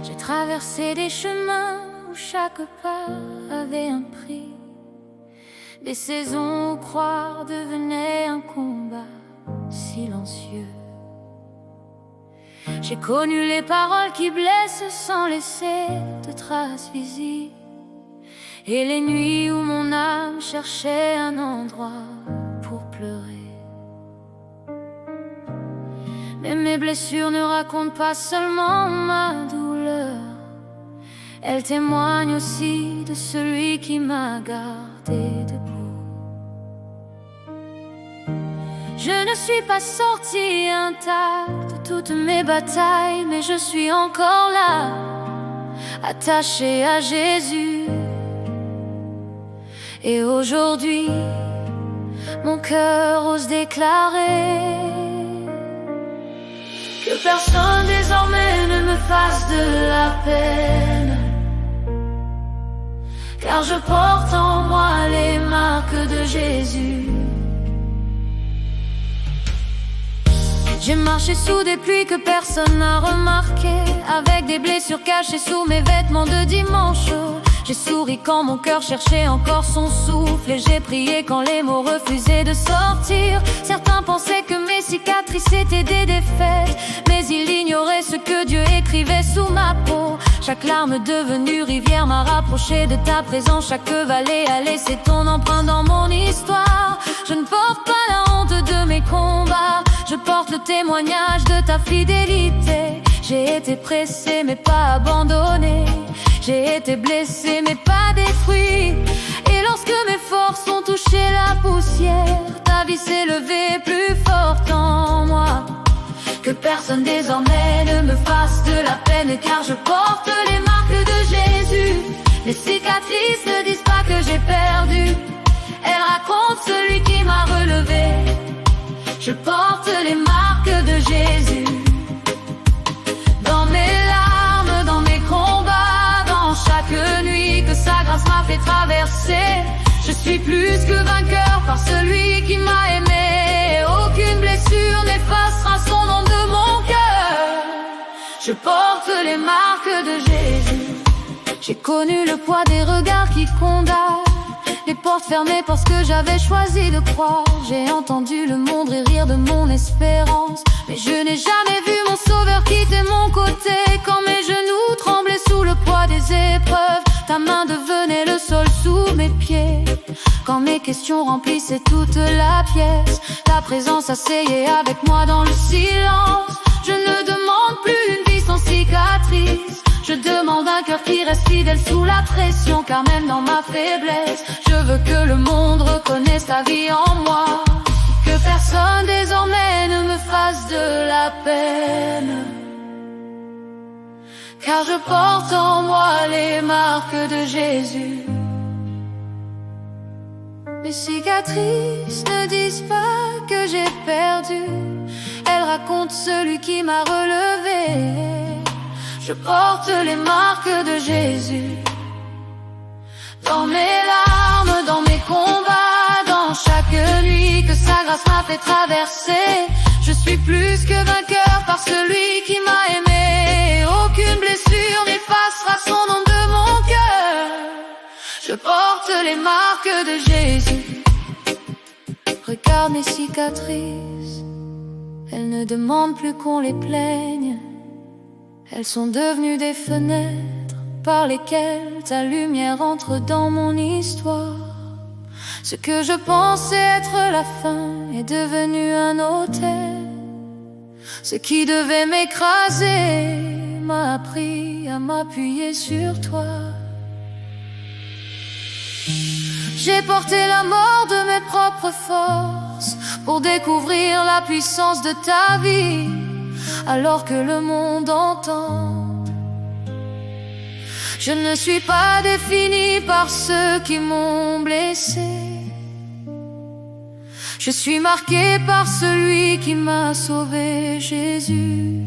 J'ai traversé des chemins où chaque pas avait un prix, des saisons où croire devenait un combat silencieux. J'ai connu les paroles qui blessent sans laisser de traces visibles, et les nuits où mon âme cherchait un endroit pour pleurer. Mais mes blessures ne racontent pas seulement ma douleur, elles témoignent aussi de celui qui m'a gardé debout. Je ne suis pas sortie intacte de toutes mes batailles, mais je suis encore là, attachée à Jésus. Et aujourd'hui, mon cœur ose déclarer que personne désormais ne me fasse de la peine, car je porte en moi les marques de Jésus. J'ai marché sous des pluies que personne n'a remarquées, avec des blessures cachées sous mes vêtements de dimanche. J'ai souri quand mon cœur cherchait encore son souffle, et j'ai prié quand les mots refusaient de sortir. Certains pensaient que mes cicatrices étaient des défaites, mais ils ignoraient ce que Dieu écrivait sous ma peau. Chaque larme devenue rivière m'a rapproché de ta présence. Chaque vallée a laissé ton empreinte dans mon histoire. Je ne porte pas la honte de mes combats, je porte le témoignage de ta fidélité. J'ai été pressé mais pas abandonné, j'ai été blessé mais pas détruit. Et lorsque mes forces ont touché la poussière, ta vie s'est levée plus forte en moi. Que personne désormais ne me fasse de la peine, car je porte les marques de Jésus. Les cicatrices ne disent pas que j'ai perdu, elles racontent celui qui m'a relevé. Je porte les marques de Jésus dans mes larmes, dans mes combats, dans chaque nuit que sa grâce m'a fait traverser. Je suis plus que vainqueur par celui qui m'a aimé. Aucune blessure n'effacera son nom de mon cœur. Je porte les marques de Jésus. J'ai connu le poids des regards qui condamnent, les portes fermées parce que j'avais choisi de croire. J'ai entendu le monde rire de mon espérance, mais je n'ai jamais vu mon sauveur quitter mon côté. Quand mes genoux tremblaient sous le poids des épreuves, ta main devenait le sol sous mes pieds. Quand mes questions remplissaient toute la pièce, ta présence asseyait avec moi dans le silence. Je ne demande plus une vie sans cicatrice, je demande un cœur qui reste fidèle sous la pression. Car même dans ma faiblesse, je veux que le monde reconnaisse ta vie en moi. Que personne désormais ne me fasse de la peine, car je porte en moi les marques de Jésus. Mes cicatrices ne disent pas que j'ai perdu, elles racontent celui qui m'a relevé. Je porte les marques de Jésus dans mes larmes, dans mes combats, dans chaque nuit que sa grâce m'a fait traverser. Je suis plus que vainqueur par celui qui m'a aimé. Aucune blessure n'effacera son nom de mon cœur. Je porte les marques de Jésus. Regarde mes cicatrices, elles ne demandent plus qu'on les plaigne. Elles sont devenues des fenêtres par lesquelles ta lumière entre dans mon histoire. Ce que je pensais être la fin est devenu un hôtel. Ce qui devait m'écraser m'a appris à m'appuyer sur toi. J'ai porté la mort de mes propres forces pour découvrir la puissance de ta vie, alors que le monde entend. Je ne suis pas définie par ceux qui m'ont blessé, je suis marquée par celui qui m'a sauvé, Jésus.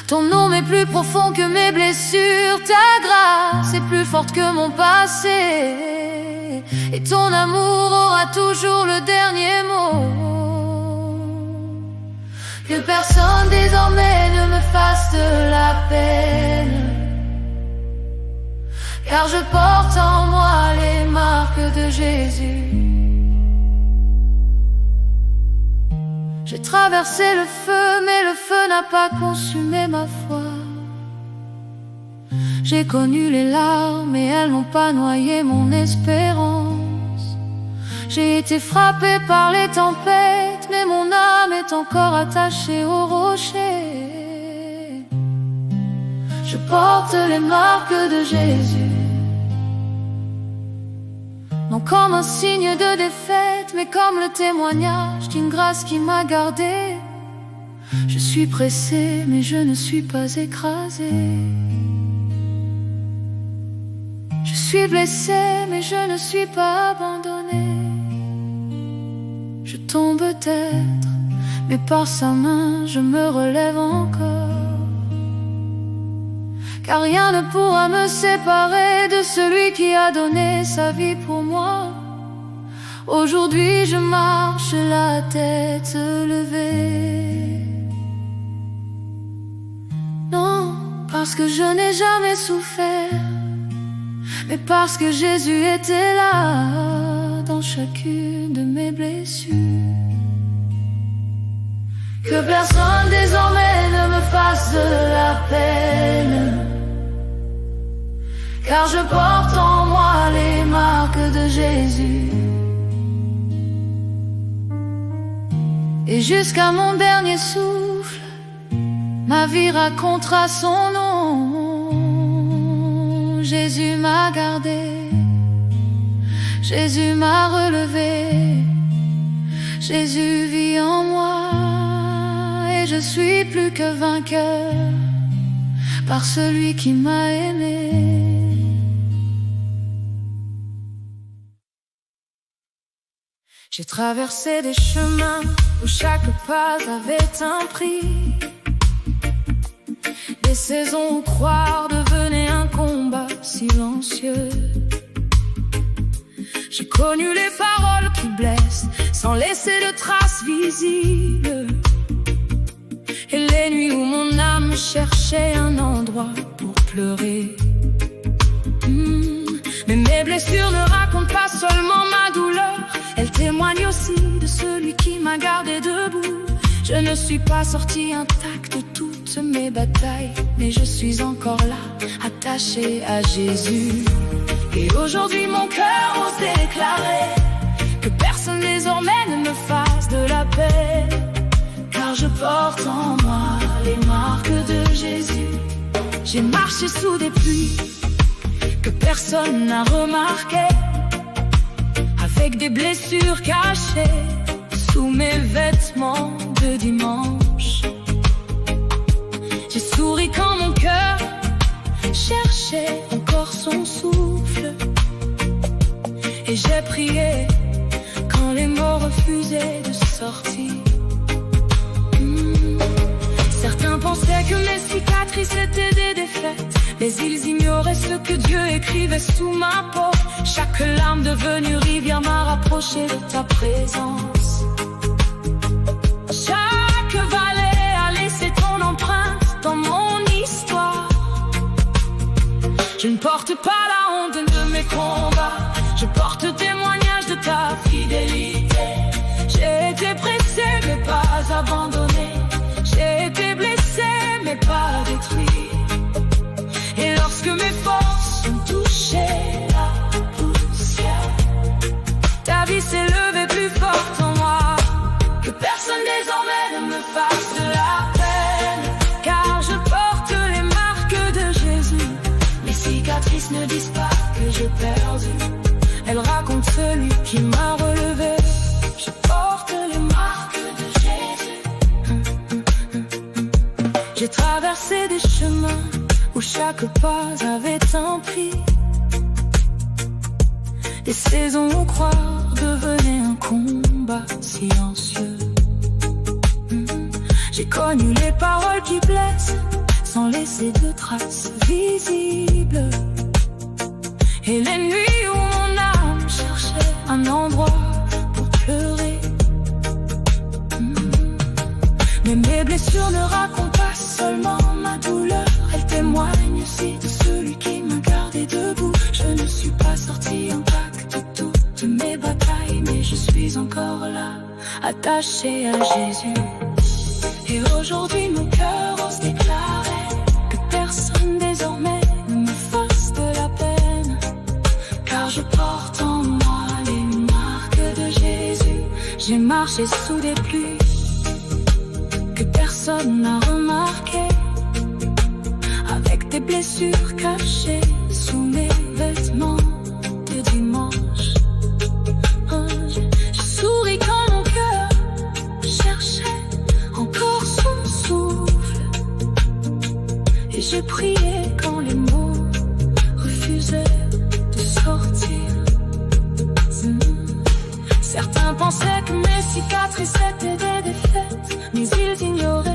Ton nom est plus profond que mes blessures, ta grâce est plus forte que mon passé, et ton amour aura toujours le dernier mot. Que personne désormais ne me fasse de la peine, car je porte en moi les marques de Jésus. J'ai traversé le feu, mais le feu n'a pas consumé ma foi. J'ai connu les larmes, mais elles n'ont pas noyé mon espérance. J'ai été frappé par les tempêtes, mais mon âme est encore attachée au rocher. Je porte les marques de Jésus, non comme un signe de défaite, mais comme le témoignage d'une grâce qui m'a gardé. Je suis pressé, mais je ne suis pas écrasé. Je suis blessé, mais je ne suis pas abandonné. Je tombe peut-être, mais par sa main je me relève encore. Car rien ne pourra me séparer de celui qui a donné sa vie pour moi. Aujourd'hui je marche la tête levée. Non, parce que je n'ai jamais souffert, mais parce que Jésus était là dans chacune de mes blessures. Que personne désormais ne me fasse de la peine, car je porte en moi les marques de Jésus. Et jusqu'à mon dernier souffle, ma vie racontera son nom. Jésus m'a gardé, Jésus m'a relevé, Jésus vit en moi, et je suis plus que vainqueur par celui qui m'a aimé. J'ai traversé des chemins où chaque pas avait un prix, des saisons où croire devenait un combat silencieux. J'ai connu les paroles qui blessent sans laisser de traces visibles, et les nuits où mon âme cherchait un endroit pour pleurer. Mais mes blessures ne racontent pas seulement ma douleur, elles témoignent aussi de celui qui m'a gardé debout. Je ne suis pas sortie intacte de toutes mes batailles, mais je suis encore là, attachée à Jésus. Et aujourd'hui mon cœur ose déclarer que personne désormais ne me fasse de la peine, car je porte en moi les marques de Jésus. J'ai marché sous des pluies que personne n'a remarquées, avec des blessures cachées sous mes vêtements de dimanche. J'ai souri quand mon cœur cherchait encore son souffle, et j'ai prié quand les mots refusaient de sortir. Certains pensaient que mes cicatrices étaient des défaites, mais ils ignoraient ce que Dieu écrivait sous ma peau. Chaque larme devenue rivière m'a rapproché de ta présence. Chaque vallée a laissé ton empreinte dans mon histoire. Je ne porte pas la honte de mes combats, je porte témoignage de ta fidélité. J'ai été pressé mais pas abandonné, j'ai été blessé mais pas détruit. Et lorsque mes forces ont touché la poussière, ta vie s'est levée plus forte en moi. Que personne désormais ne me fasse de la peine, car je porte les marques de Jésus. Mes cicatrices ne disent pas que j'ai perdu, elles racontent celui qui m'a relevé. Je porte les marques de Jésus. J'ai traversé des chemins où chaque pas avait un prix, des saisons où croire devenait un combat silencieux. J'ai connu les paroles qui blessent sans laisser de traces visibles, et les nuits où mon âme cherchait un endroit pour pleurer. Mais mes blessures ne racontent pas seulement ma douleur, elles témoignent aussi de celui qui m'a gardé debout. Je ne suis pas sortie intact de toutes mes batailles, mais je suis encore là, attachée à Jésus. Et aujourd'hui mon cœur ose déclarer que personne désormais ne me fasse de la peine, car je porte en moi les marques de Jésus. J'ai marché sous des pluies que personne n'a remarqué, avec des blessures cachées sous mes vêtements de dimanche. Oh, je souris quand mon cœur cherchait encore son souffle, et j'ai prié quand les mots refusaient de sortir. Certains pensaient que mes cicatrices étaient des défaites, mais ils ignoraient